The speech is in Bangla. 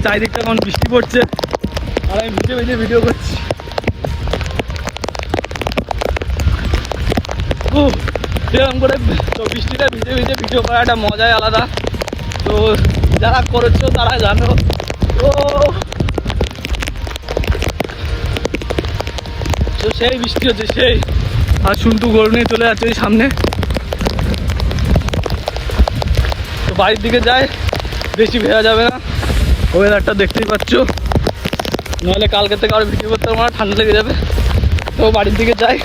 চারিদিকটা এখন বৃষ্টি পড়ছে আর আমি ভিজে ভিজে ভিডিও করছি। এরকম করে তো বৃষ্টিটা ভিজে ভিজে ভিডিও করা একটা মজাই আলাদা। তো যারা করেছো তারা জানো। তো সেই বৃষ্টি হচ্ছে সেই, আর শুনটু গরু নিয়ে চলে যাচ্ছে ওই সামনে। তো বাড়ির দিকে যায়, বেশি ভেজা যাবে না, ওয়েদারটা দেখতেই পাচ্ছ, নাহলে কালকে থেকে আরো ভিডিও করতে পারবো না, ঠান্ডা লেগে যাবে। তো বাড়ির দিকে যাই।